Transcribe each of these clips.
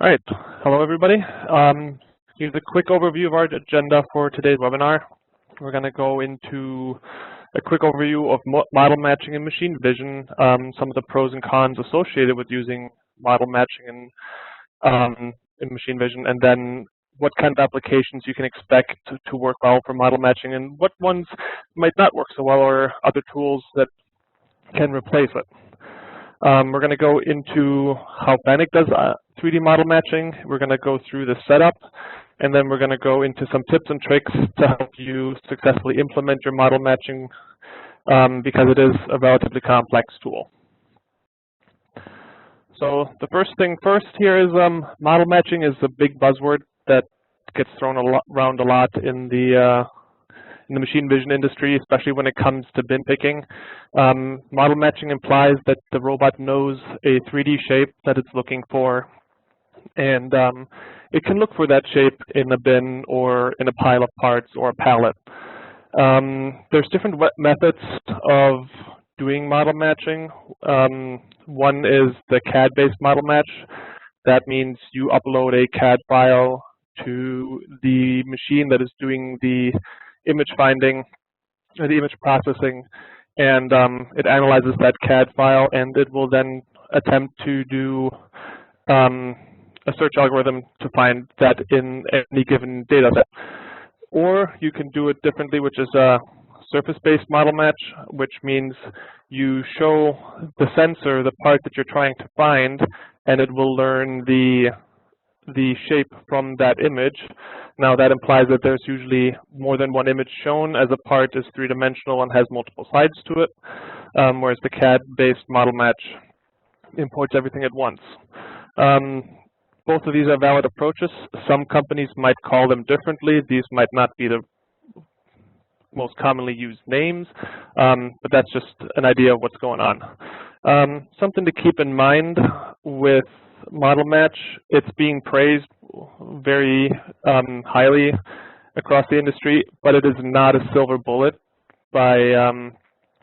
All right, hello everybody. Here's a quick overview of our agenda for today's webinar. We're going to go into a quick overview of model matching in machine vision, some of the pros and cons associated with using model matching in machine vision, and then what kind of applications you can expect to work well for model matching and what ones might not work so well, or other tools that can replace it. We're going to go into how FANUC does 3D model matching. We're going to go through the setup, and then we're going to go into some tips and tricks to help you successfully implement your model matching because it is a relatively complex tool. So the first thing first here is model matching is a big buzzword that gets thrown around a lot in the machine vision industry, especially when it comes to bin picking. Model matching implies that the robot knows a 3D shape that it's looking for, and it can look for that shape in a bin or in a pile of parts or a pallet. There's different methods of doing model matching. One is the CAD-based model match. That means you upload a CAD file to the machine that is doing the image finding or the image processing, and it analyzes that CAD file, and it will then attempt to do a search algorithm to find that in any given data set. Or you can do it differently, which is a surface-based model match, which means you show the sensor the part that you're trying to find, and it will learn the shape from that image. Now that implies that there's usually more than one image shown, as a part is three-dimensional and has multiple sides to it, whereas the CAD-based model match imports everything at once. Both of these are valid approaches. Some companies might call them differently. These might not be the most commonly used names, but that's just an idea of what's going on. Something to keep in mind with model match, it's being praised very highly across the industry, but it is not a silver bullet by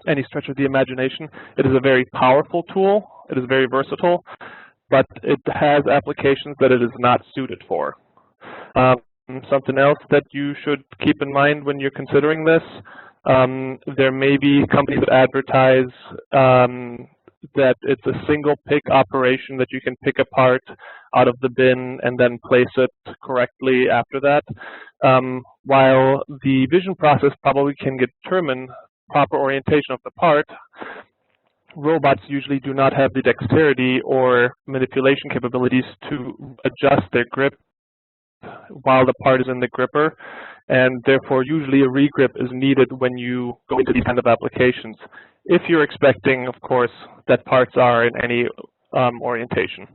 any stretch of the imagination. It is a very powerful tool. It is very versatile, but it has applications that it is not suited for. Something else that you should keep in mind when you're considering this, there may be companies that advertise that it's a single pick operation, that you can pick a part out of the bin and then place it correctly after that. While the vision process probably can determine proper orientation of the part, robots usually do not have the dexterity or manipulation capabilities to adjust their grip while the part is in the gripper, and therefore usually a regrip is needed when you go into these kind of applications, if you're expecting, of course, that parts are in any orientation.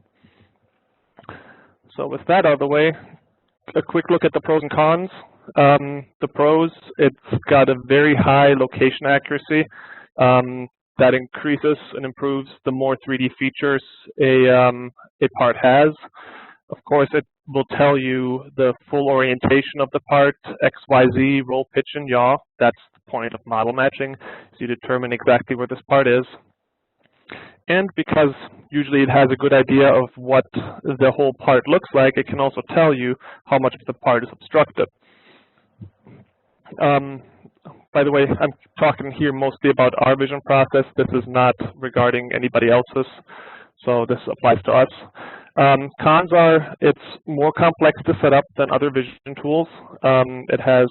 So with that out of the way, a quick look at the pros and cons. The pros, it's got a very high location accuracy that increases and improves the more 3D features a part has. Of course, it will tell you the full orientation of the part, X, Y, Z, roll, pitch, and yaw. That's the point of model matching, so you determine exactly where this part is. And because usually it has a good idea of what the whole part looks like, it can also tell you how much of the part is obstructed. By the way, I'm talking here mostly about our vision process. This is not regarding anybody else's, so this applies to us. Cons are, it's more complex to set up than other vision tools. It has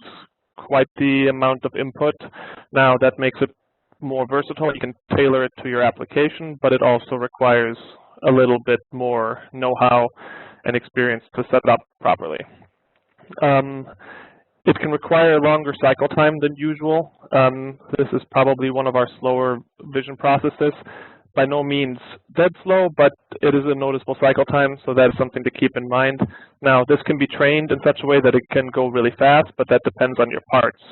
quite the amount of input. Now that makes it more versatile. You can tailor it to your application, but it also requires a little bit more know-how and experience to set it up properly. It can require a longer cycle time than usual. This is probably one of our slower vision processes. By no means dead slow, but it is a noticeable cycle time, so that is something to keep in mind. Now, this can be trained in such a way that it can go really fast, but that depends on your parts.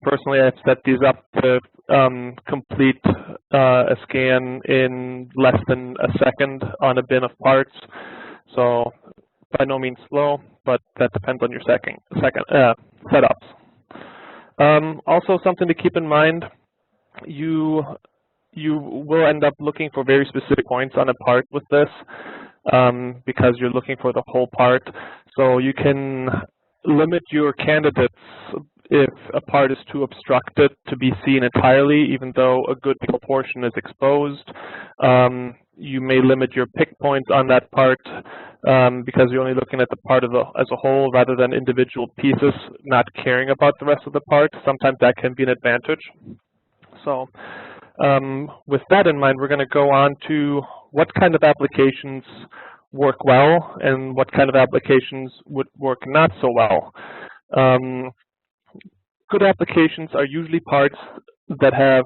Personally, I've set these up to complete a scan in less than a second on a bin of parts. So by no means slow, but that depends on your setups. Also, something to keep in mind, you will end up looking for very specific points on a part with this. because you're looking for the whole part. So you can limit your candidates if a part is too obstructed to be seen entirely, even though a good portion is exposed. You may limit your pick points on that part because you're only looking at the part as a whole rather than individual pieces, not caring about the rest of the part. Sometimes that can be an advantage. So with that in mind, we're going to go on to what kind of applications work well and what kind of applications would work not so well. Good applications are usually parts that have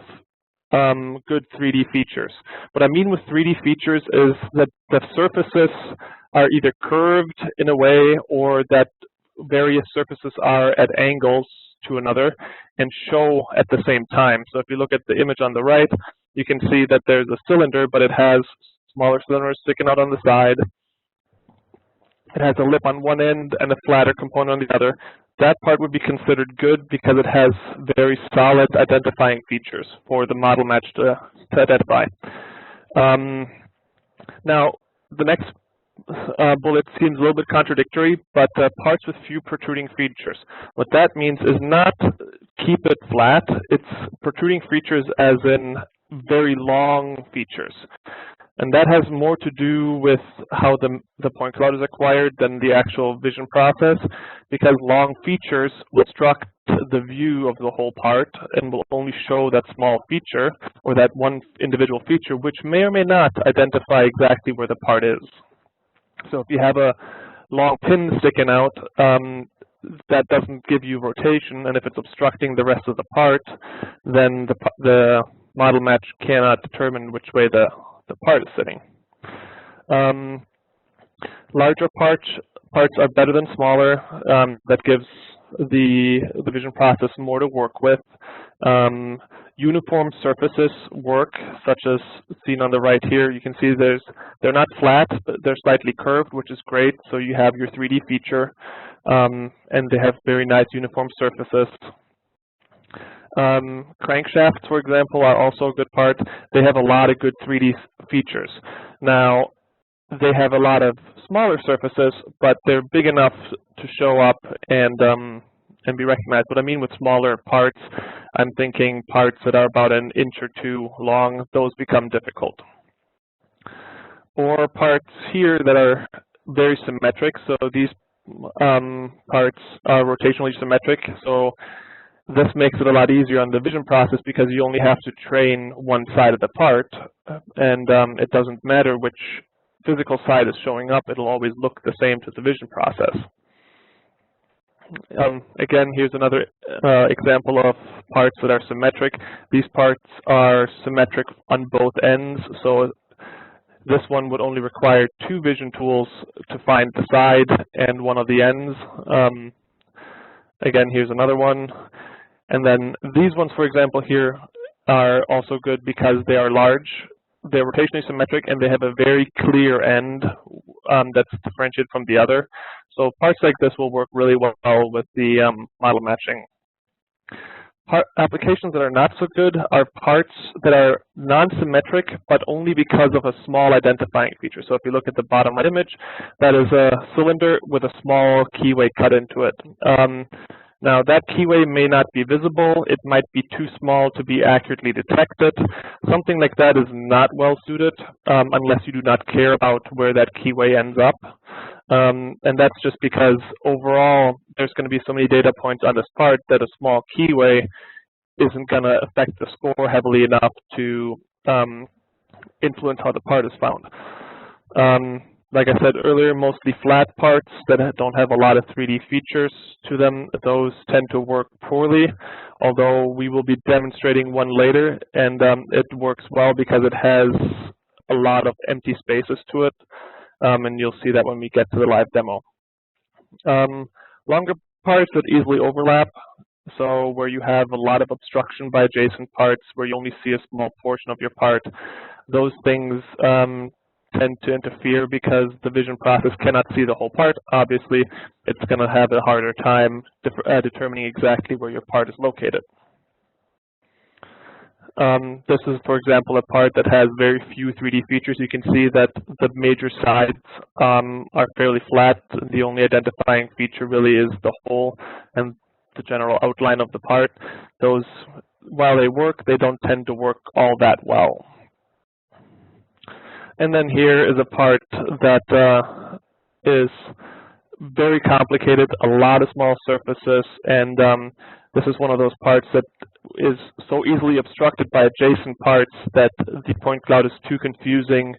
good 3D features. What I mean with 3D features is that the surfaces are either curved in a way or that various surfaces are at angles to another and show at the same time. So if you look at the image on the right, you can see that there's a cylinder, but it has smaller cylinders sticking out on the side. It has a lip on one end and a flatter component on the other. That part would be considered good because it has very solid identifying features for the model match to identify. Now, the next bullet seems a little bit contradictory, but parts with few protruding features. What that means is not keep it flat. It's protruding features as in very long features. And that has more to do with how the point cloud is acquired than the actual vision process, because long features will obstruct the view of the whole part and will only show that small feature or that one individual feature, which may or may not identify exactly where the part is. So if you have a long pin sticking out, that doesn't give you rotation, and if it's obstructing the rest of the part, then the model match cannot determine which way the part is sitting. Larger parts are better than smaller. That gives the vision process more to work with. Uniform surfaces work, such as seen on the right here. You can see they're not flat, but they're slightly curved, which is great. So you have your 3D feature, and they have very nice uniform surfaces. Crankshafts, for example, are also a good part. They have a lot of good 3D features. Now, they have a lot of smaller surfaces, but they're big enough to show up and be recognized. What I mean with smaller parts, I'm thinking parts that are about an inch or two long. Those become difficult. Or parts here that are very symmetric. So these parts are rotationally symmetric. So this makes it a lot easier on the vision process because you only have to train one side of the part, and it doesn't matter which physical side is showing up, it'll always look the same to the vision process. Again, here's another example of parts that are symmetric. These parts are symmetric on both ends, so this one would only require 2 vision tools to find the side and one of the ends. Again, here's another one. And then these ones, for example, here are also good because they are large, they're rotationally symmetric, and they have a very clear end that's differentiated from the other. So parts like this will work really well with the model matching. Applications that are not so good are parts that are non-symmetric, but only because of a small identifying feature. So if you look at the bottom right image, that is a cylinder with a small keyway cut into it. Now, that keyway may not be visible. It might be too small to be accurately detected. Something like that is not well suited unless you do not care about where that keyway ends up. And that's just because overall, there's going to be so many data points on this part that a small keyway isn't going to affect the score heavily enough to influence how the part is found. Like I said earlier, mostly flat parts that don't have a lot of 3D features to them, those tend to work poorly, although we will be demonstrating one later, and it works well because it has a lot of empty spaces to it, and you'll see that when we get to the live demo. Longer parts that easily overlap, so where you have a lot of obstruction by adjacent parts, where you only see a small portion of your part, those things tend to interfere because the vision process cannot see the whole part. Obviously, it's going to have a harder time determining exactly where your part is located. This is, for example, a part that has very few 3D features. You can see that the major sides are fairly flat. The only identifying feature really is the hole and the general outline of the part. Those, while they work, they don't tend to work all that well. And then here is a part that is very complicated, a lot of small surfaces, and this is one of those parts that is so easily obstructed by adjacent parts that the point cloud is too confusing,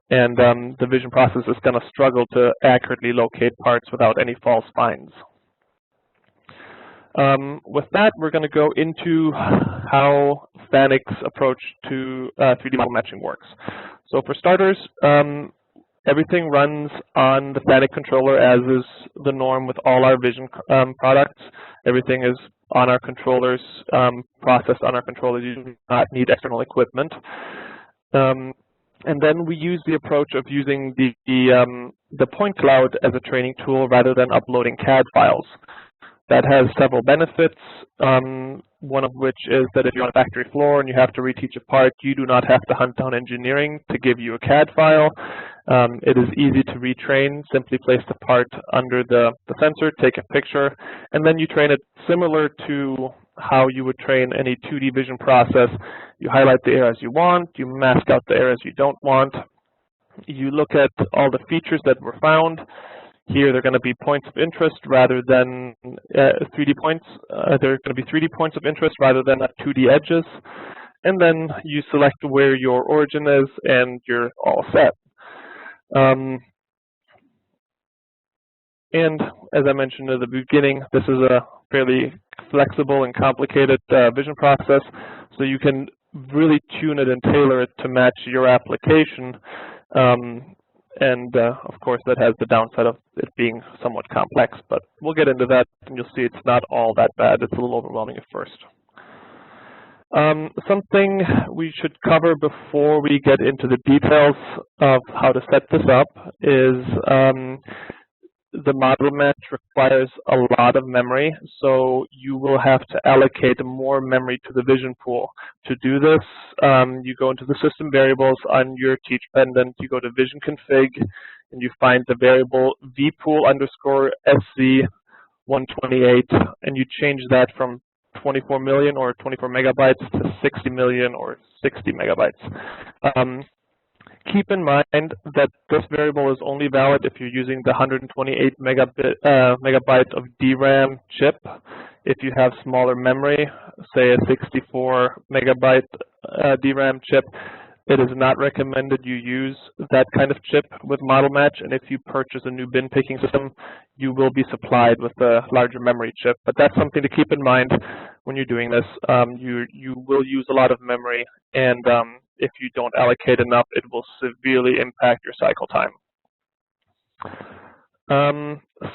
and the vision process is going to struggle to accurately locate parts without any false finds. With that, we're going to go into how FANUC's approach to 3D model matching works. So for starters, everything runs on the FANUC controller, as is the norm with all our vision products. Everything is on our controllers, processed on our controllers. You do not need external equipment. And then we use the approach of using the point cloud as a training tool rather than uploading CAD files. That has several benefits, one of which is that if you're on a factory floor and you have to reteach a part, you do not have to hunt down engineering to give you a CAD file. It is easy to retrain. Simply place the part under the sensor, take a picture, and then you train it similar to how you would train any 2D vision process. You highlight the areas you want, you mask out the areas you don't want, you look at all the features that were found. Here they're going to be points of interest rather than 3D points. They're going to be 3D points of interest rather than 2D edges. And then you select where your origin is and you're all set. And as I mentioned at the beginning, this is a fairly flexible and complicated vision process, so you can really tune it and tailor it to match your application. Of course, that has the downside of it being somewhat complex, but we'll get into that, and you'll see it's not all that bad. It's a little overwhelming at first. Something we should cover before we get into the details of how to set this up is the model match requires a lot of memory, so you will have to allocate more memory to the vision pool. To do this, you go into the system variables on your teach pendant, you go to vision config, and you find the variable vpool_SC128, and you change that from 24 million or 24 megabytes to 60 million or 60 megabytes. Keep in mind that this variable is only valid if you're using the 128 megabyte of DRAM chip. If you have smaller memory, say a 64 megabyte DRAM chip, it is not recommended you use that kind of chip with model match, and if you purchase a new bin picking system, you will be supplied with a larger memory chip. But that's something to keep in mind when you're doing this. You will use a lot of memory, and if you don't allocate enough, it will severely impact your cycle time.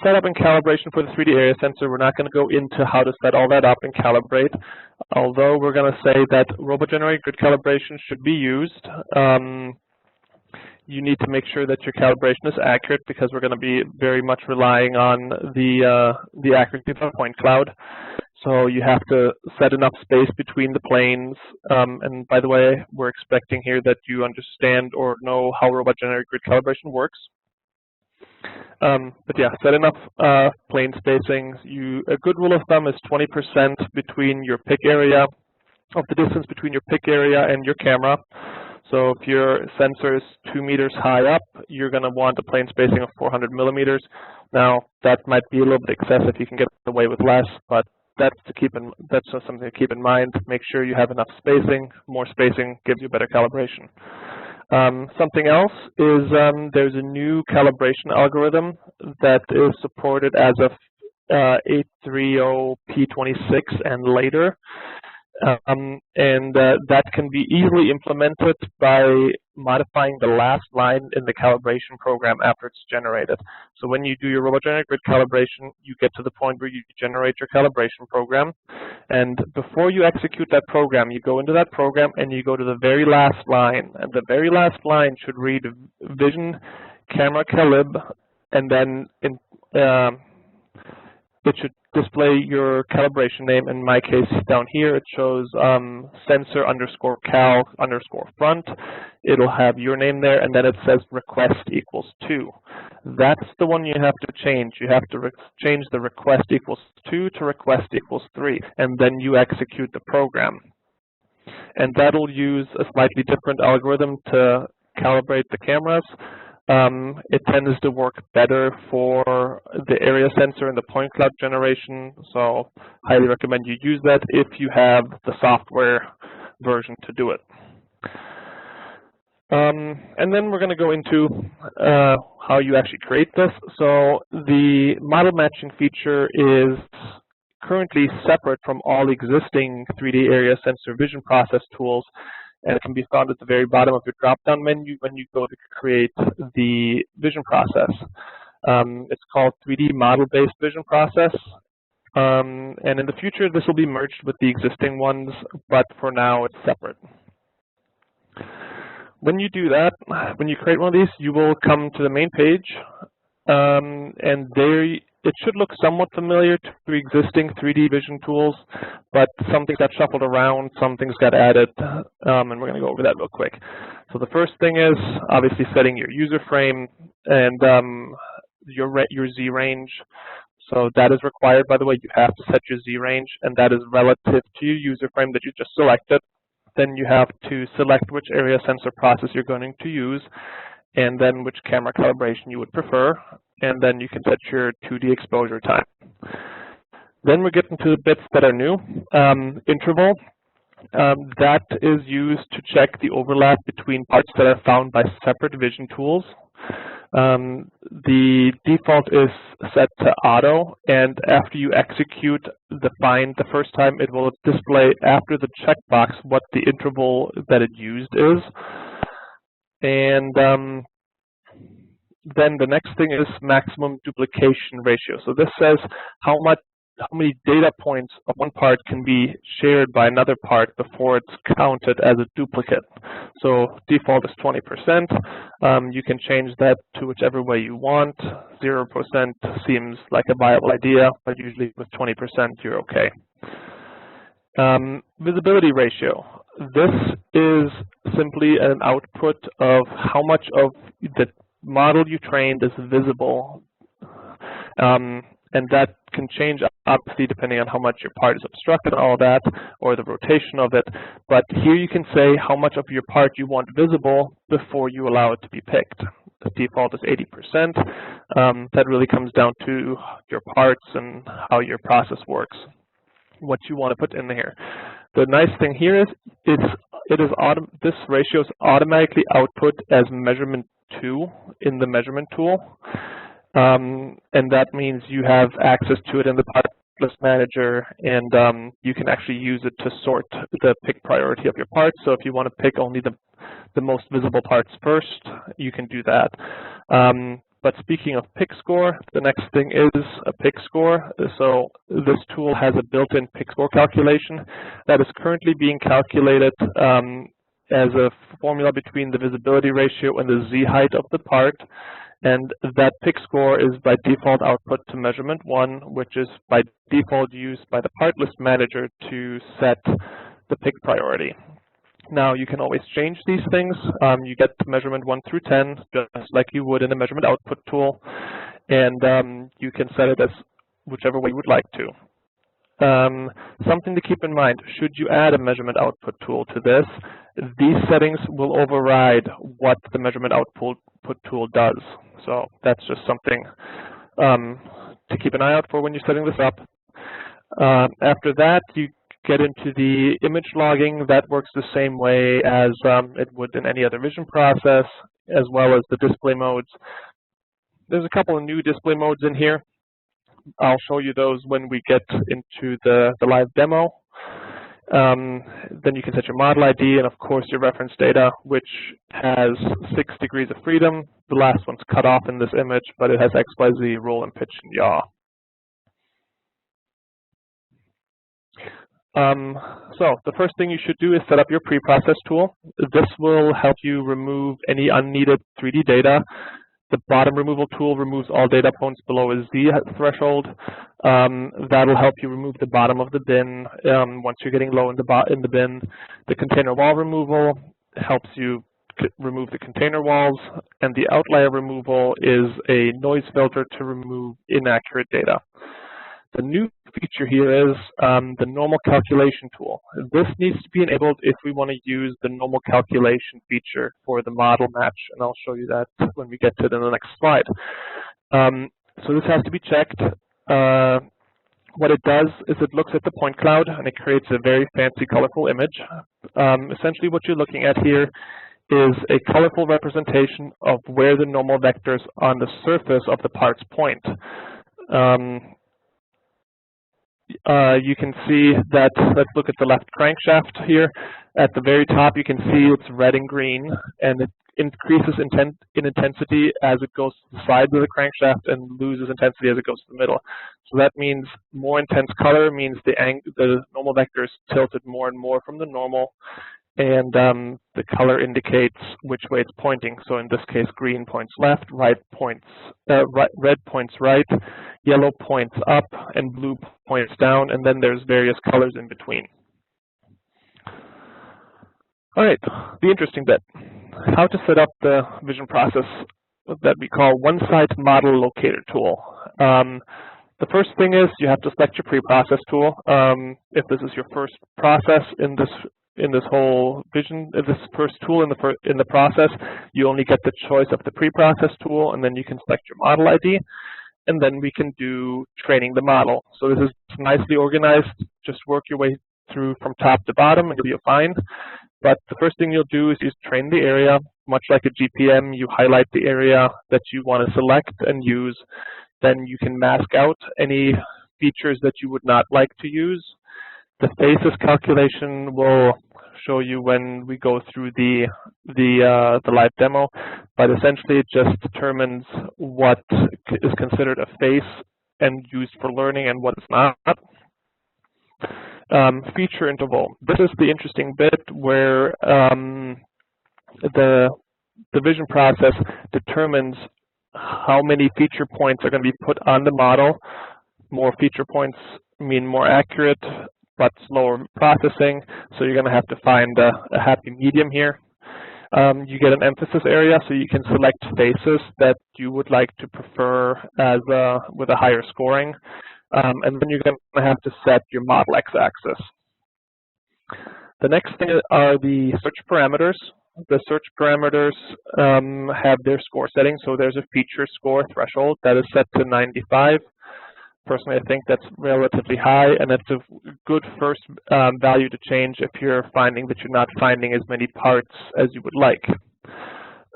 Setup and calibration for the 3D area sensor. We're not going to go into how to set all that up and calibrate, although we're going to say that robot-generated grid calibration should be used. You need to make sure that your calibration is accurate because we're going to be very much relying on the accuracy of the point cloud. So you have to set enough space between the planes. And by the way, we're expecting here that you understand or know how robot-generated grid calibration works. But yeah, set enough plane spacing. A good rule of thumb is 20% between your pick area, of the distance between your pick area and your camera. So if your sensor is 2 meters high up, you're going to want a plane spacing of 400 millimeters. Now, that might be a little bit excessive. You can get away with less, but that's just something to keep in mind. Make sure you have enough spacing. More spacing gives you better calibration. Something else is there's a new calibration algorithm that is supported as of 830p26 and later. That can be easily implemented by modifying the last line in the calibration program after it's generated. So when you do your robot-generated grid calibration, you get to the point where you generate your calibration program. And before you execute that program, you go into that program and you go to the very last line. And the very last line should read vision camera calib, and then it should display your calibration name. In my case, down here, it shows sensor underscore cal underscore front. It'll have your name there, and then it says request equals 2. That's the one you have to change. You have to change the request equals 2 to request equals 3, and then you execute the program. And that'll use a slightly different algorithm to calibrate the cameras. It tends to work better for the area sensor and the point cloud generation, so highly recommend you use that if you have the software version to do it. And then we're going to go into how you actually create this. So the model matching feature is currently separate from all existing 3D area sensor vision process tools, and it can be found at the very bottom of your drop-down menu when you go to create the vision process. It's called 3D model-based vision process, and in the future this will be merged with the existing ones, but for now it's separate. When you do that, when you create one of these, you will come to the main page, and there it should look somewhat familiar to existing 3D vision tools, but some things got shuffled around, some things got added, and we're going to go over that real quick. So the first thing is obviously setting your user frame and your Z range. So that is required, by the way. You have to set your Z range, and that is relative to your user frame that you just selected. Then you have to select which area sensor process you're going to use, and then which camera calibration you would prefer, and then you can set your 2D exposure time. Then we get into the bits that are new. Interval, that is used to check the overlap between parts that are found by separate vision tools. The default is set to auto, and after you execute the find the first time, it will display after the checkbox what the interval that it used is. And then the next thing is maximum duplication ratio. So this says how many data points of one part can be shared by another part before it's counted as a duplicate. So default is 20%. You can change that to whichever way you want. 0% seems like a viable idea, but usually with 20% you're okay. Visibility ratio. This is simply an output of how much of the model you trained is visible. And that can change obviously depending on how much your part is obstructed and all that, or the rotation of it. But here you can say how much of your part you want visible before you allow it to be picked. The default is 80%. That really comes down to your parts and how your process works, what you want to put in here. The nice thing here is this ratio is automatically output as measurement 2 in the measurement tool. And that means you have access to it in the part list manager, and you can actually use it to sort the pick priority of your parts. So if you want to pick only the most visible parts first, you can do that. But speaking of pick score, the next thing is a pick score. So this tool has a built-in pick score calculation that is currently being calculated as a formula between the visibility ratio and the Z height of the part. And that pick score is by default output to measurement 1, which is by default used by the part list manager to set the pick priority. Now you can always change these things. You get to measurement 1 through 10, just like you would in the measurement output tool, and you can set it as whichever way you would like to. Something to keep in mind, should you add a measurement output tool to this, these settings will override what the measurement output tool does. So that's just something to keep an eye out for when you're setting this up. After that, you get into the image logging. That works the same way as it would in any other vision process, as well as the display modes. There's a couple of new display modes in here. I'll show you those when we get into the live demo. Then you can set your model ID and, of course, your reference data, which has 6 degrees of freedom. The last one's cut off in this image, but it has X, Y, Z, roll, and pitch, and yaw. So the first thing you should do is set up your pre-process tool. This will help you remove any unneeded 3D data. The bottom removal tool removes all data points below a Z threshold. That'll help you remove the bottom of the bin once you're getting low in the bin. The container wall removal helps you remove the container walls, and the outlier removal is a noise filter to remove inaccurate data. The new feature here is the normal calculation tool. This needs to be enabled if we want to use the normal calculation feature for the model match, and I'll show you that when we get to it in the next slide. So this has to be checked. What it does is it looks at the point cloud and it creates a very fancy, colorful image. Essentially what you're looking at here is a colorful representation of where the normal vectors on the surface of the parts point. You can see that, let's look at the left crankshaft here. At the very top, you can see it's red and green, and it increases in intensity as it goes to the sides of the crankshaft and loses intensity as it goes to the middle. So that means more intense color means the normal vector is tilted more and more from the normal, and the color indicates which way it's pointing. So in this case, green points left, red points right, yellow points up, and blue points down, and then there's various colors in between. All right, the interesting bit, how to set up the vision process that we call one-site model locator tool. The first thing is you have to select your pre-process tool. If this is your first process in this whole vision, this first tool in the process, you only get the choice of the pre-process tool, and then you can select your model ID, and then we can do training the model. So this is nicely organized. Just work your way through from top to bottom, and you'll be fine. But the first thing you'll do is you train the area. Much like a GPM, you highlight the area that you want to select and use. Then you can mask out any features that you would not like to use. The faces calculation will show you when we go through the live demo, but essentially it just determines what is considered a face and used for learning and what is not. Feature interval. This is the interesting bit where the vision process determines how many feature points are going to be put on the model. More feature points mean more accurate, but slower processing, so you're going to have to find a happy medium here. You get an emphasis area, so you can select faces that you would like to prefer as with a higher scoring, and then you're going to have to set your model x-axis. The next thing are the search parameters. The search parameters have their score settings, so there's a feature score threshold that is set to 95. Personally, I think that's relatively high, and that's a good first value to change if you're finding that you're not finding as many parts as you would like.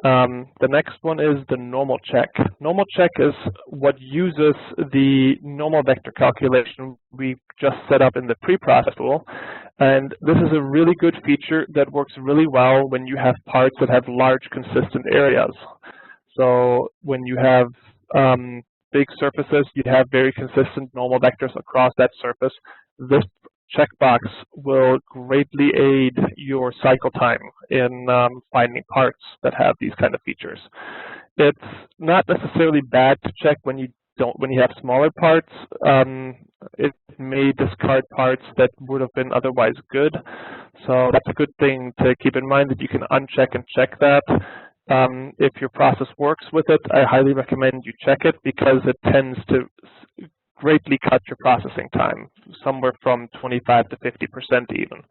The next one is the normal check. Normal check is what uses the normal vector calculation we just set up in the pre-process tool. And this is a really good feature that works really well when you have parts that have large consistent areas. So when you have big surfaces, you have very consistent normal vectors across that surface. This checkbox will greatly aid your cycle time in finding parts that have these kind of features. It's not necessarily bad to check when you have smaller parts. It may discard parts that would have been otherwise good. So that's a good thing to keep in mind, that you can uncheck and check that. If your process works with it, I highly recommend you check it, because it tends to greatly cut your processing time, somewhere from 25 to 50% even.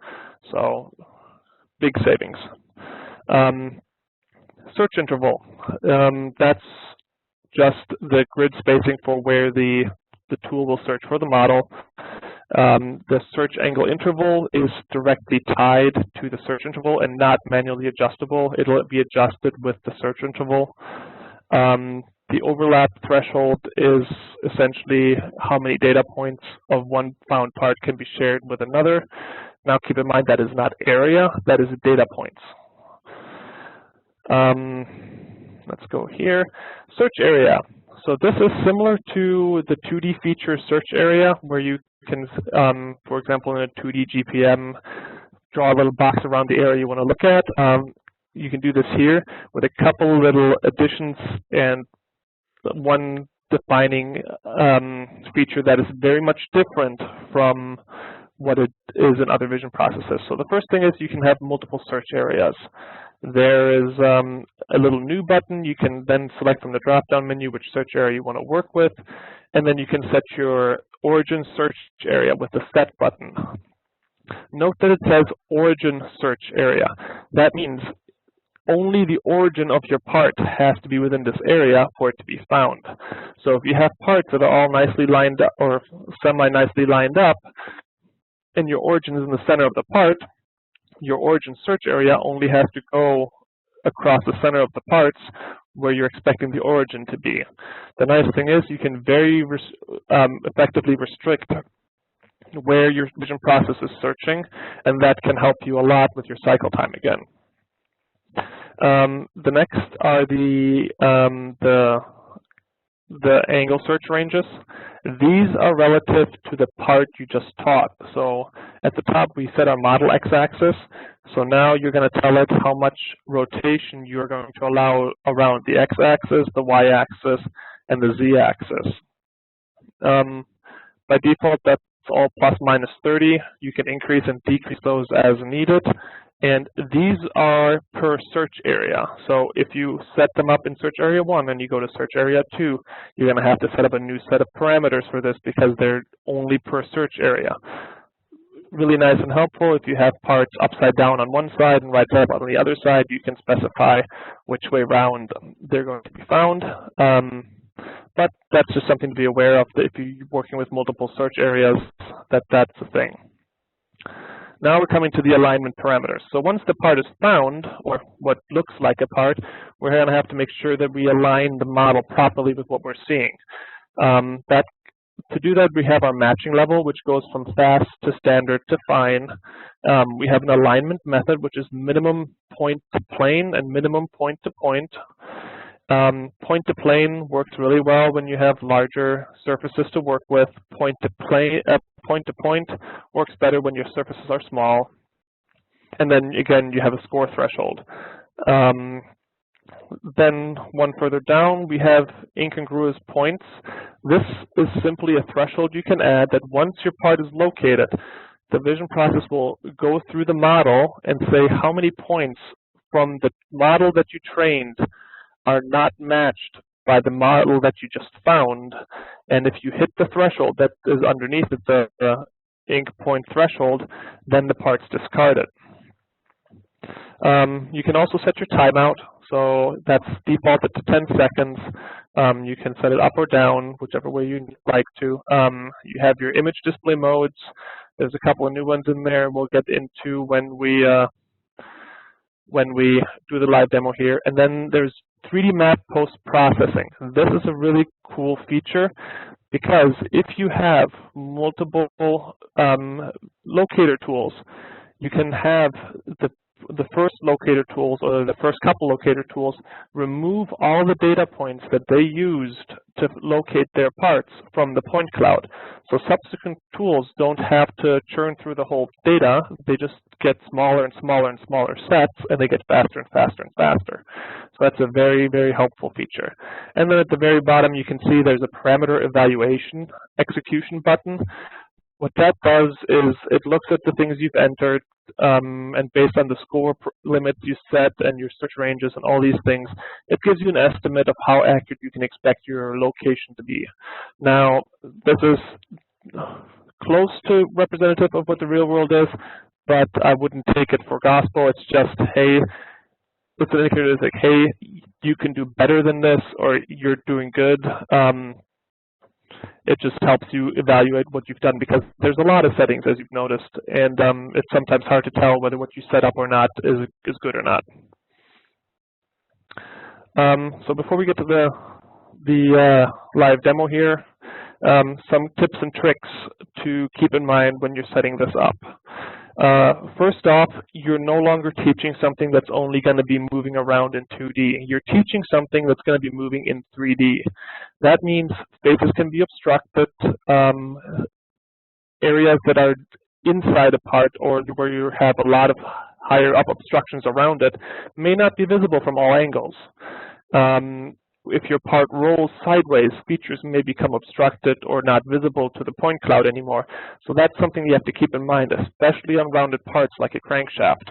So big savings. Search interval. That's just the grid spacing for where the tool will search for the model. The search angle interval is directly tied to the search interval and not manually adjustable. It'll be adjusted with the search interval. The overlap threshold is essentially how many data points of one found part can be shared with another. Now keep in mind that is not area, that is data points. Let's go here. Search area. So this is similar to the 2D feature search area, where you can, for example, in a 2D GPM, draw a little box around the area you want to look at. you can do this here with a couple little additions and one defining feature that is very much different from what it is in other vision processes. So the first thing is you can have multiple search areas. There is a little new button. You can then select from the drop-down menu which search area you want to work with, and then you can set your origin search area with the Set button. Note that it says origin search area. That means only the origin of your part has to be within this area for it to be found. So if you have parts that are all nicely lined up or semi-nicely lined up, and your origin is in the center of the part, your origin search area only has to go across the center of the parts where you're expecting the origin to be. The nice thing is you can very effectively restrict where your vision process is searching, and that can help you a lot with your cycle time again. The next are the angle search ranges. These are relative to the part you just taught. So at the top we set our model x-axis. So now you're going to tell it how much rotation you're going to allow around the x-axis, the y-axis, and the z-axis. By default, that's all plus minus 30. You can increase and decrease those as needed. And these are per search area. So if you set them up in search area 1 and you go to search area 2, you're going to have to set up a new set of parameters for this because they're only per search area. Really nice and helpful. If you have parts upside down on one side and right side up on the other side, you can specify which way around they're going to be found. But that's just something to be aware of, that if you're working with multiple search areas, that's the thing. Now we're coming to the alignment parameters. So once the part is found, or what looks like a part, we're going to have to make sure that we align the model properly with what we're seeing. To do that, we have our matching level, which goes from fast to standard to fine. We have an alignment method, which is minimum point to plane and minimum point to point. Point to plane works really well when you have larger surfaces to work with. Point to point works better when your surfaces are small. And then again, you have a score threshold. Then one further down, we have incongruous points. This is simply a threshold you can add that once your part is located, the vision process will go through the model and say how many points from the model that you trained are not matched by the model that you just found. And if you hit the threshold that is underneath it, the ink point threshold, then the part's discarded. You can also set your timeout. So that's defaulted to 10 seconds. You can set it up or down, whichever way you like to. You have your image display modes. There's a couple of new ones in there we'll get into when we do the live demo here. And then there's 3D map post-processing. This is a really cool feature because if you have multiple locator tools, you can have the first locator tools or the first couple locator tools remove all the data points that they used to locate their parts from the point cloud. So subsequent tools don't have to churn through the whole data. They just get smaller and smaller and smaller sets, and they get faster and faster and faster. So that's a very, very helpful feature. And then at the very bottom, you can see there's a parameter evaluation execution button. What that does is it looks at the things you've entered, and based on the score limits you set and your search ranges and all these things, it gives you an estimate of how accurate you can expect your location to be. Now, this is close to representative of what the real world is, but I wouldn't take it for gospel. It's just, hey, it's an indicator that's like, hey, you can do better than this, or you're doing good. It just helps you evaluate what you've done, because there's a lot of settings, as you've noticed, and it's sometimes hard to tell whether what you set up or not is good or not. So before we get to the live demo here, some tips and tricks to keep in mind when you're setting this up. First off, you're no longer teaching something that's only going to be moving around in 2D. You're teaching something that's going to be moving in 3D. That means faces can be obstructed, areas that are inside a part or where you have a lot of higher up obstructions around it may not be visible from all angles. If your part rolls sideways, features may become obstructed or not visible to the point cloud anymore. So that's something you have to keep in mind, especially on rounded parts like a crankshaft.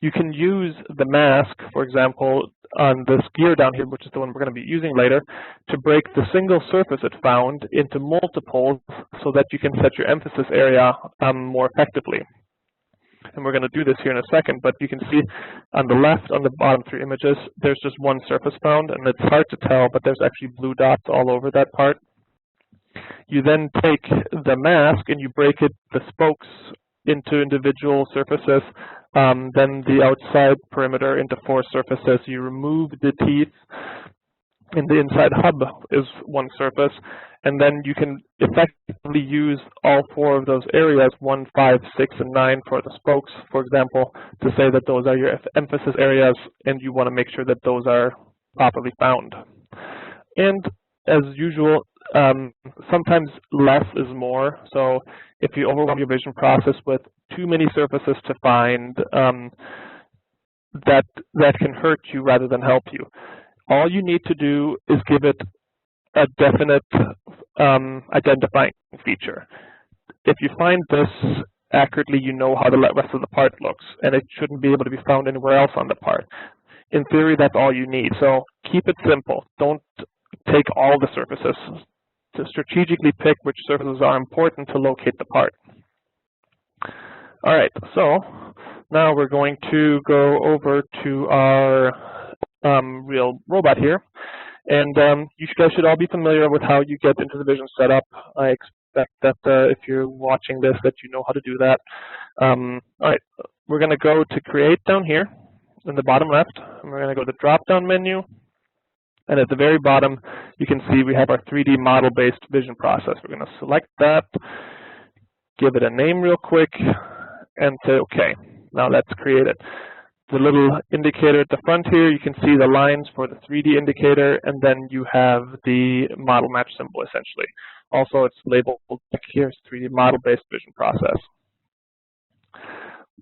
You can use the mask, for example, on this gear down here, which is the one we're going to be using later, to break the single surface it found into multiples so that you can set your emphasis area more effectively. And we're going to do this here in a second, but you can see on the left, on the bottom 3 images, there's just one surface found, and it's hard to tell, but there's actually blue dots all over that part. You then take the mask and you break the spokes into individual surfaces, then the outside perimeter into 4 surfaces. You remove the teeth, and the inside hub is one surface, and then you can effectively use all 4 of those areas, 1, 5, 6, and 9 for the spokes, for example, to say that those are your emphasis areas, and you want to make sure that those are properly found. And as usual, sometimes less is more. So if you overwhelm your vision process with too many surfaces to find, that can hurt you rather than help you. All you need to do is give it a definite identifying feature. If you find this accurately, you know how the rest of the part looks, and it shouldn't be able to be found anywhere else on the part. In theory, that's all you need. So keep it simple. Don't take all the surfaces. To strategically pick which surfaces are important to locate the part. All right, so now we're going to go over to our real robot here. And you guys should all be familiar with how you get into the vision setup. I expect that if you're watching this, that you know how to do that. All right, we're going to go to Create down here in the bottom left. And we're going to go to the drop-down menu. And at the very bottom, you can see we have our 3D model-based vision process. We're going to select that, give it a name real quick, and say OK. Now let's create it. The little indicator at the front here, you can see the lines for the 3D indicator, and then you have the model match symbol, essentially. Also, it's labeled here, 3D model-based vision process.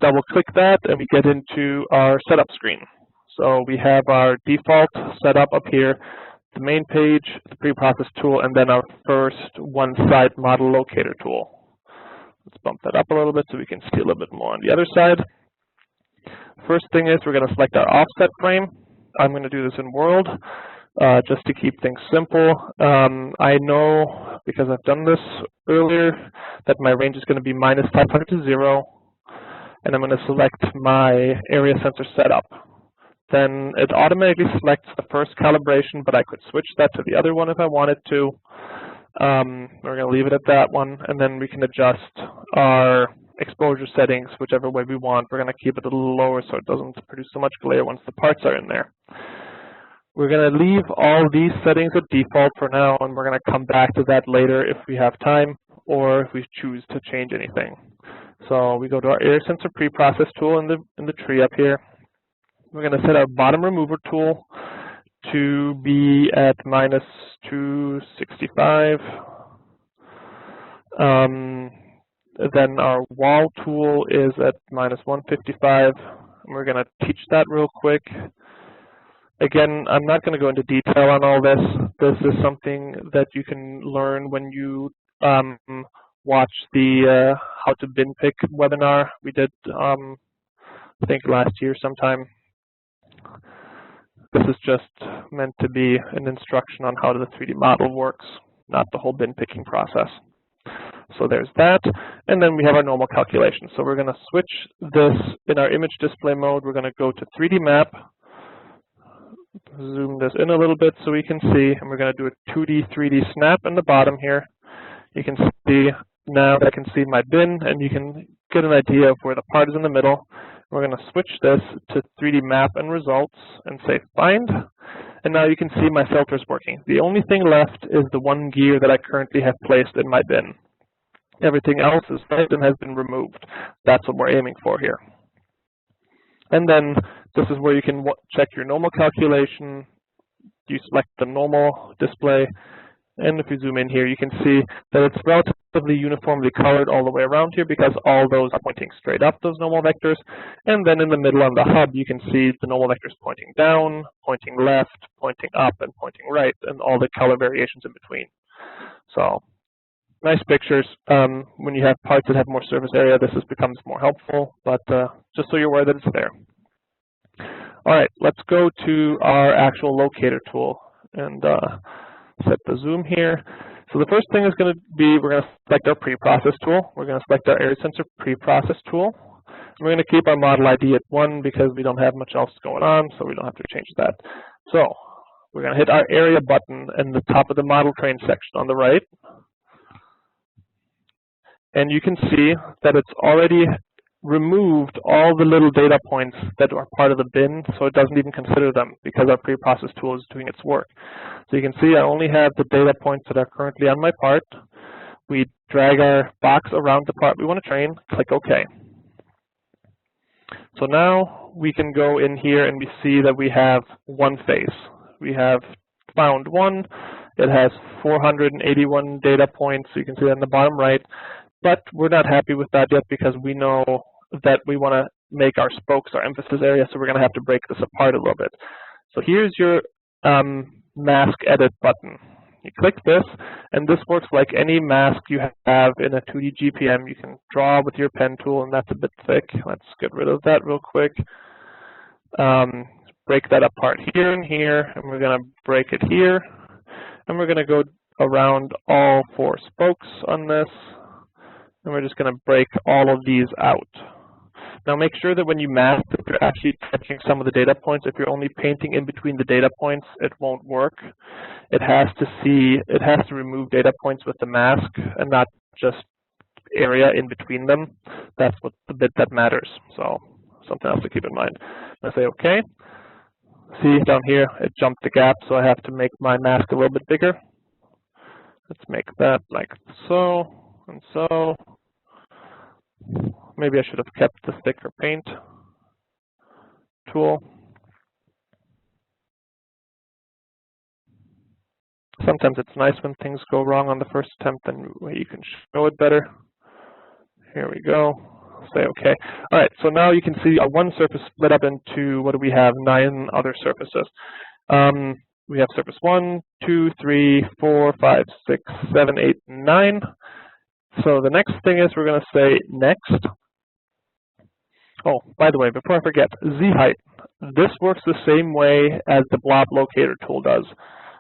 Double-click that, and we get into our setup screen. So we have our default setup up here, the main page, the pre-process tool, and then our first one-side model locator tool. Let's bump that up a little bit so we can see a little bit more on the other side. First thing is we're going to select our offset frame. I'm going to do this in world just to keep things simple. I know, because I've done this earlier, that my range is going to be -500 to 0, and I'm going to select my area sensor setup. Then it automatically selects the first calibration, but I could switch that to the other one if I wanted to. We're going to leave it at that one, and then we can adjust our exposure settings whichever way we want. We're going to keep it a little lower so it doesn't produce so much glare once the parts are in there. We're going to leave all these settings at default for now, and we're going to come back to that later if we have time or if we choose to change anything. So we go to our area sensor pre-process tool in the tree up here. We're going to set our bottom remover tool to be at -265. Then our wall tool is at -155. And we're going to teach that real quick. Again, I'm not going to go into detail on all this. This is something that you can learn when you watch the How to Bin Pick webinar we did, I think last year sometime. This is just meant to be an instruction on how the 3D model works, not the whole bin picking process. So there's that, and then we have our normal calculation. So we're going to switch this in our image display mode. We're going to go to 3D map, zoom this in a little bit so we can see, and we're going to do a 2D, 3D snap in the bottom here. You can see now that I can see my bin, and you can get an idea of where the part is in the middle. We're going to switch this to 3D map and results and say find. And now you can see my filters working. The only thing left is the one gear that I currently have placed in my bin. Everything else is fixed and has been removed. That's what we're aiming for here. And then this is where you can check your normal calculation. You select the normal display. And if you zoom in here, you can see that it's relatively relatively uniformly colored all the way around here because all those are pointing straight up, those normal vectors. And then in the middle on the hub, you can see the normal vectors pointing down, pointing left, pointing up, and pointing right, and all the color variations in between. So nice pictures. When you have parts that have more surface area, this becomes more helpful, but just so you're aware that it's there. All right, let's go to our actual locator tool and set the zoom here. So the first thing is going to be, we're going to select our pre-process tool. We're going to select our area sensor pre-process tool. And we're going to keep our model ID at 1 because we don't have much else going on, so we don't have to change that. So we're going to hit our area button in the top of the model train section on the right. And you can see that it's already removed all the little data points that are part of the bin, so it doesn't even consider them because our pre-process tool is doing its work. So you can see I only have the data points that are currently on my part. We drag our box around the part we want to train, click OK. So now we can go in here and we see that we have one face. We have found one. It has 481 data points, so you can see that in the bottom right. But we're not happy with that yet because we know that we want to make our spokes our emphasis area, so we're going to have to break this apart a little bit. So here's your mask edit button. You click this, and this works like any mask you have in a 2D GPM. You can draw with your pen tool, and that's a bit thick. Let's get rid of that real quick. Break that apart here and here, and we're going to break it here. And we're going to go around all 4 spokes on this. And we're just going to break all of these out. Now make sure that when you mask, if you're actually touching some of the data points, if you're only painting in between the data points, it won't work. It has to remove data points with the mask and not just area in between them. That's what the bit that matters. So something else to keep in mind. I say OK. See down here, it jumped the gap, so I have to make my mask a little bit bigger. Let's make that like so. And so, maybe I should have kept the thicker paint tool. Sometimes it's nice when things go wrong on the first attempt, and you can show it better. Here we go. Say OK. All right, so now you can see one surface split up into, what do we have, 9 other surfaces. We have surface 1, 2, 3, 4, 5, 6, 7, 8, 9. So the next thing is we're going to say next. Oh, by the way, before I forget, Z-height. This works the same way as the blob locator tool does.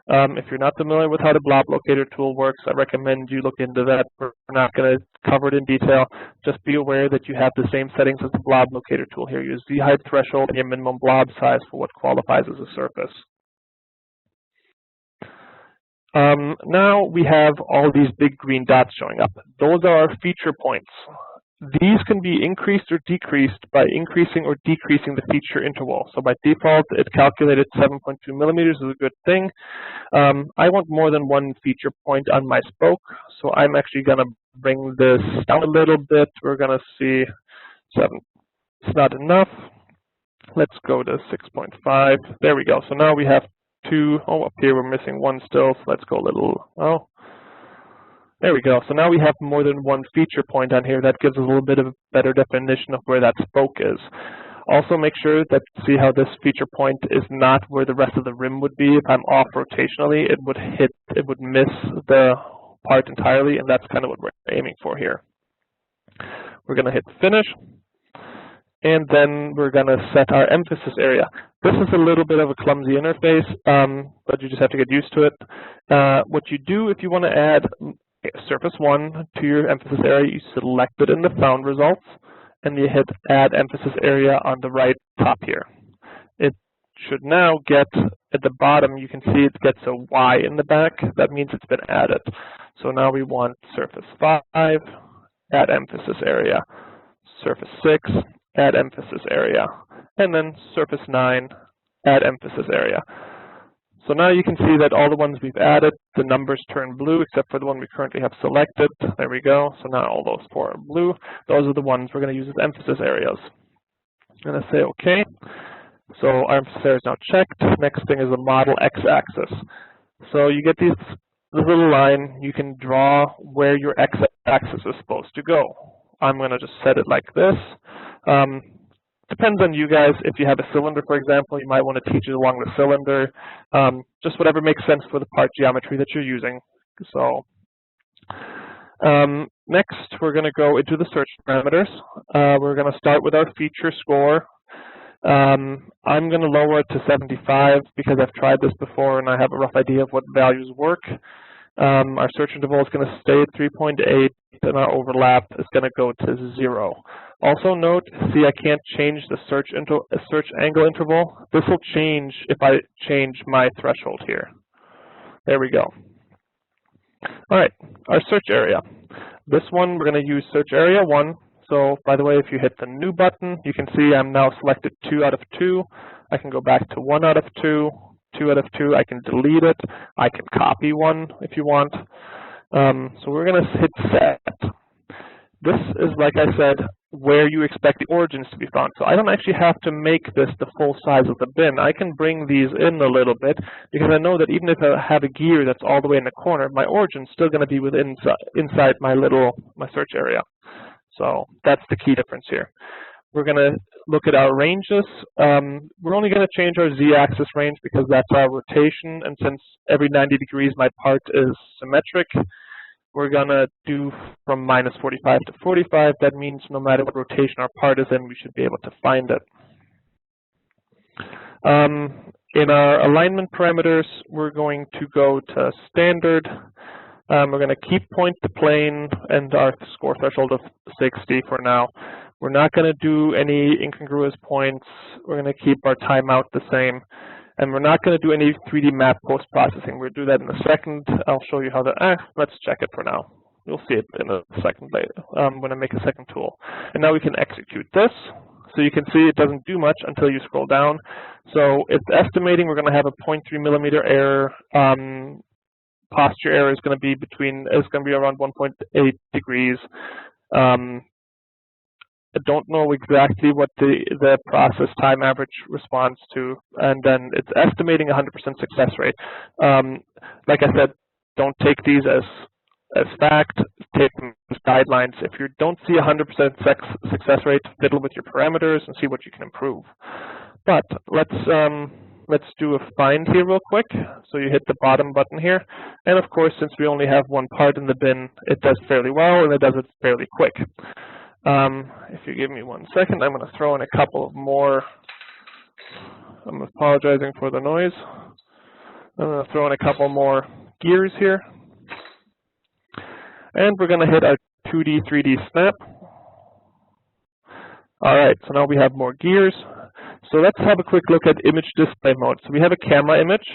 If you're not familiar with how the blob locator tool works, I recommend you look into that. We're not going to cover it in detail. Just be aware that you have the same settings as the blob locator tool here. Your Z-height threshold and your minimum blob size for what qualifies as a surface. Now we have all these big green dots showing up. Those are our feature points. These can be increased or decreased by increasing or decreasing the feature interval. So by default, it calculated 7.2 millimeters is a good thing. I want more than one feature point on my spoke, so I'm actually going to bring this down a little bit. We're going to see 7. It's not enough. Let's go to 6.5. There we go. So now we have 2. Oh, up here we're missing 1 still, so let's go a little, oh. There we go. So now we have more than one feature point on here. That gives us a little bit of a better definition of where that spoke is. Also make sure that, see how this feature point is not where the rest of the rim would be. If I'm off rotationally, it would miss the part entirely, and that's kind of what we're aiming for here. We're going to hit finish. And then we're going to set our emphasis area. This is a little bit of a clumsy interface, but you just have to get used to it. What you do if you want to add surface 1 to your emphasis area, you select it in the found results, and you hit add emphasis area on the right top here. It should now get, at the bottom, you can see it gets a Y in the back. That means it's been added. So now we want surface 5, add emphasis area. Surface 6, add emphasis area, and then surface 9, add emphasis area. So now you can see that all the ones we've added, the numbers turn blue except for the one we currently have selected. There we go. So now all those 4 are blue. Those are the ones we're going to use as emphasis areas. I'm going to say OK. So our emphasis area is now checked. Next thing is the model x-axis. So you get these this little line, you can draw where your x-axis is supposed to go. I'm going to just set it like this. Depends on you guys. If you have a cylinder, for example, you might want to teach it along the cylinder. Just whatever makes sense for the part geometry that you're using. So next, we're going to go into the search parameters. We're going to start with our feature score. I'm going to lower it to 75 because I've tried this before and I have a rough idea of what values work. Our search interval is going to stay at 3.8 and our overlap is going to go to 0. Also note, see, I can't change the search angle interval. This will change if I change my threshold here. There we go. All right, our search area. This one, we're going to use search area 1. So, by the way, if you hit the new button, you can see I'm now selected 2 out of 2. I can go back to 1 out of 2, 2 out of 2. I can delete it. I can copy one if you want. So we're going to hit set. This is, like I said, where you expect the origins to be found. So I don't actually have to make this the full size of the bin. I can bring these in a little bit because I know that even if I have a gear that's all the way in the corner, my origin's still going to be within inside my search area. So that's the key difference here. We're going to look at our ranges. We're only going to change our z-axis range because that's our rotation, and since every 90 degrees my part is symmetric, we're going to do from -45 to 45. That means no matter what rotation our part is in, we should be able to find it. In our alignment parameters, we're going to go to standard. We're going to keep point to plane and our score threshold of 60 for now. We're not going to do any incongruous points. We're going to keep our timeout the same. And we're not going to do any 3D map post-processing. We'll do that in a second. I'll show you how that, let's check it for now. You'll see it in a second later when I make a second tool. And now we can execute this. So you can see it doesn't do much until you scroll down. So it's estimating we're going to have a 0.3 millimeter error. Posture error is going to be around 1.8 degrees. I don't know exactly what the process time average responds to, and then it's estimating 100% success rate. Like I said, don't take these as fact, take them as guidelines. If you don't see 100% success rate, fiddle with your parameters and see what you can improve. But let's do a find here real quick. So you hit the bottom button here. And of course, since we only have one part in the bin, it does fairly well and it does it fairly quick. If you give me 1 second, I'm going to throw in a couple of more. I'm apologizing for the noise. I'm going to throw in a couple more gears here. And we're going to hit our 2D, 3D snap. All right, so now we have more gears. So let's have a quick look at image display mode. So we have a camera image.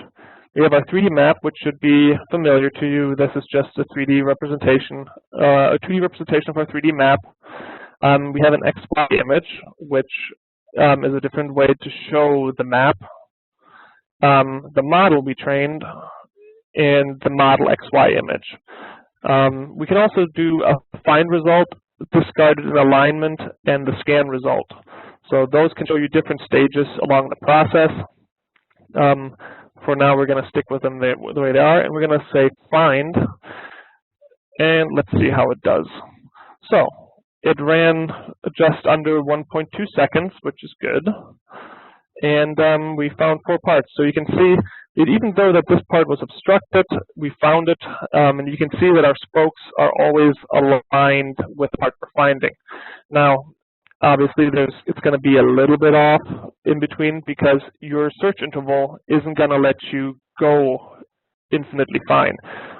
We have our 3D map, which should be familiar to you. This is just a 3D representation, a 2D representation of our 3D map. We have an XY image, which is a different way to show the map. The model we trained in the model XY image. We can also do a find result, discarded an alignment, and the scan result. So those can show you different stages along the process. For now, we're going to stick with them the way they are, and we're going to say find, and let's see how it does. So it ran just under 1.2 seconds, which is good, and we found 4 parts. So you can see, even though that this part was obstructed, we found it, and you can see that our spokes are always aligned with the part we're finding. Now, obviously, it's going to be a little bit off in between because your search interval isn't going to let you go infinitely fine.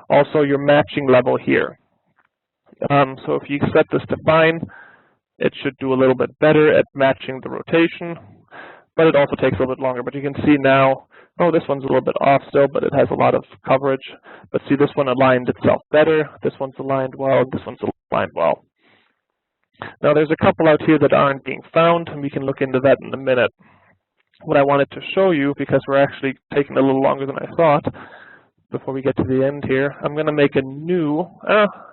Also, your matching level here. So if you set this to fine, it should do a little bit better at matching the rotation, but it also takes a little bit longer. But you can see now, oh, this one's a little bit off still, but it has a lot of coverage. But see, this one aligned itself better. This one's aligned well. This one's aligned well. Now there's a couple out here that aren't being found, and we can look into that in a minute. What I wanted to show you, because we're actually taking a little longer than I thought, before we get to the end here, I'm going to make a new,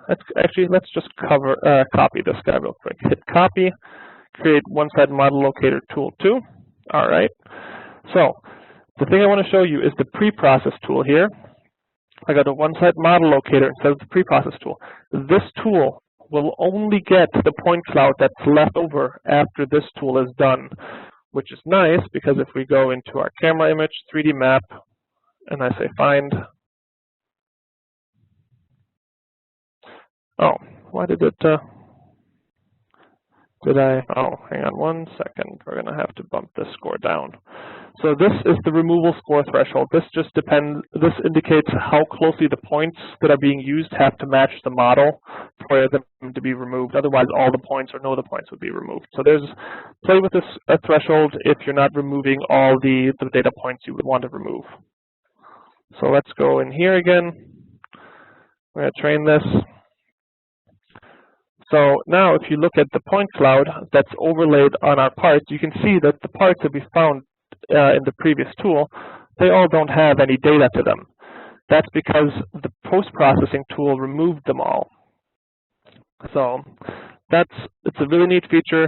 let's just copy this guy real quick. Hit copy, create one-side model locator tool 2. All right. So the thing I want to show you is the pre-process tool here. I got a one-side model locator instead of the preprocess tool. This tool will only get the point cloud that's left over after this tool is done, which is nice because if we go into our camera image, 3D map, and I say find, oh, why did it, oh, hang on one second. We're going to have to bump this score down. So this is the removal score threshold. This indicates how closely the points that are being used have to match the model for them to be removed. Otherwise, all the points or no the points would be removed. So play with this threshold if you're not removing all the data points you would want to remove. So let's go in here again. We're going to train this. So now if you look at the point cloud that's overlaid on our parts, you can see that the parts that we found in the previous tool, they all don't have any data to them. That's because the post-processing tool removed them all. So it's a really neat feature.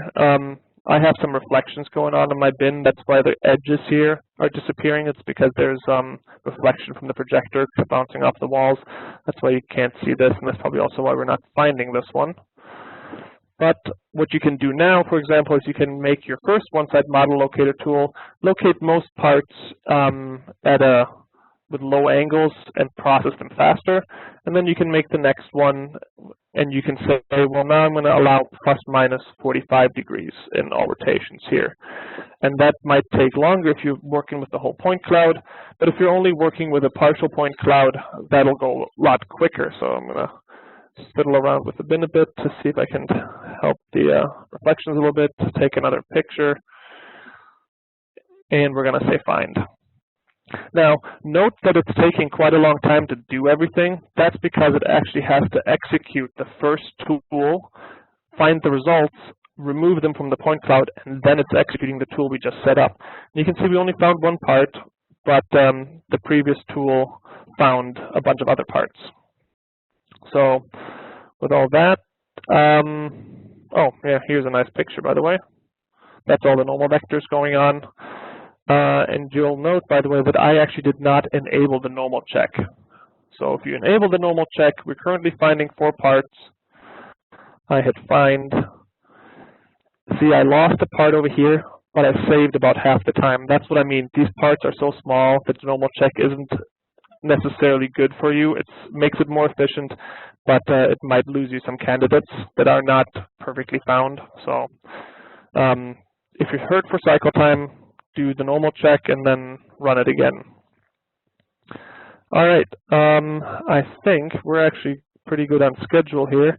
I have some reflections going on in my bin. That's why the edges here are disappearing. It's because there's reflection from the projector bouncing off the walls. That's why you can't see this, and that's probably also why we're not finding this one. But what you can do now, for example, is you can make your first one-side model locator tool, locate most parts with low angles and process them faster. And then you can make the next one, and you can say, well, now I'm going to allow plus minus 45 degrees in all rotations here. And that might take longer if you're working with the whole point cloud. But if you're only working with a partial point cloud, that'll go a lot quicker. So I'm going to fiddle around with the bin a bit to see if I can help the reflections a little bit, take another picture, and we're going to say find. Now, note that it's taking quite a long time to do everything. That's because it actually has to execute the first tool, find the results, remove them from the point cloud, and then it's executing the tool we just set up. And you can see we only found one part, but the previous tool found a bunch of other parts. So with all that, oh yeah, here's a nice picture, by the way. That's all the normal vectors going on. And you'll note, by the way, that I actually did not enable the normal check. So if you enable the normal check, we're currently finding 4 parts. I hit find. See, I lost a part over here, but I saved about half the time. That's what I mean. These parts are so small that the normal check isn't necessarily good for you. It makes it more efficient, but it might lose you some candidates that are not perfectly found. So if you're hurt for cycle time, do the normal check and then run it again. All right, I think we're actually pretty good on schedule here.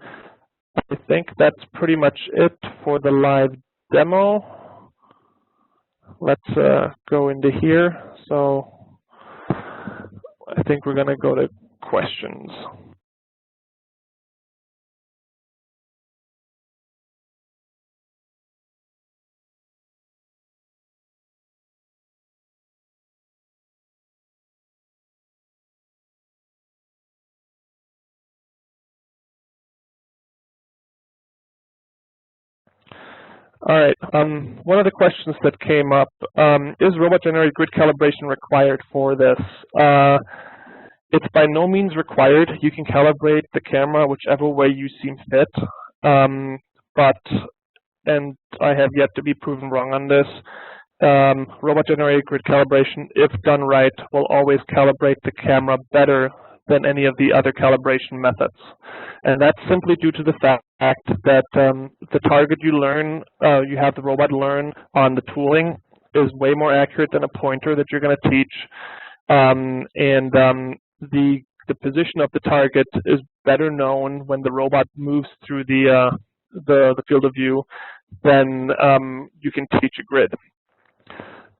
I think that's pretty much it for the live demo. Let's go into here. So I think we're going to go to questions. All right, one of the questions that came up, is robot-generated grid calibration required for this? It's by no means required. You can calibrate the camera whichever way you seem fit, and I have yet to be proven wrong on this. Robot-generated grid calibration, if done right, will always calibrate the camera better than any of the other calibration methods. And that's simply due to the fact that the target you have the robot learn on the tooling is way more accurate than a pointer that you're going to teach. The position of the target is better known when the robot moves through the field of view than you can teach a grid.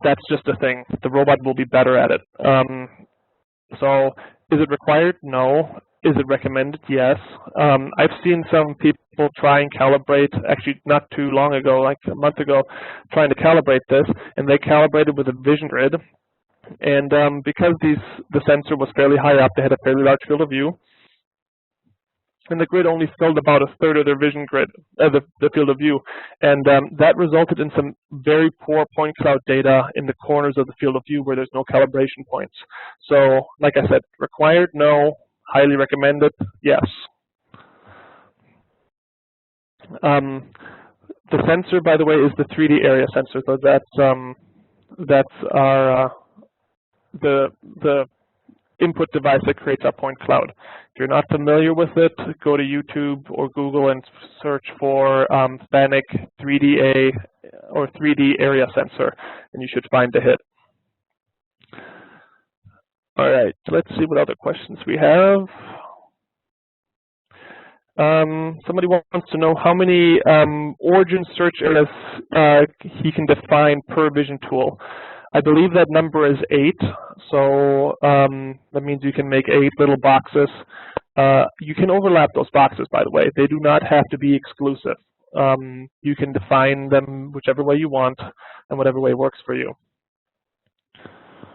That's just a thing. The robot will be better at it. So is it required? No. Is it recommended? Yes. I've seen some people try and calibrate, actually not too long ago, like a month ago, trying to calibrate this, and they calibrated with a vision grid. And because the sensor was fairly high up, they had a fairly large field of view. and the grid only filled about a third of their vision grid, the field of view, and that resulted in some very poor point cloud data in the corners of the field of view where there's no calibration points. So, like I said, required, no. Highly recommended, yes. The sensor, by the way, is the 3D area sensor. So that's our the input device that creates our point cloud. If you're not familiar with it, go to YouTube or Google and search for FANUC 3D or 3D area sensor, and you should find the hit. All right, let's see what other questions we have. Somebody wants to know how many origin search areas he can define per vision tool. I believe that number is 8, so that means you can make 8 little boxes. You can overlap those boxes, by the way. They do not have to be exclusive. You can define them whichever way you want and whatever way works for you.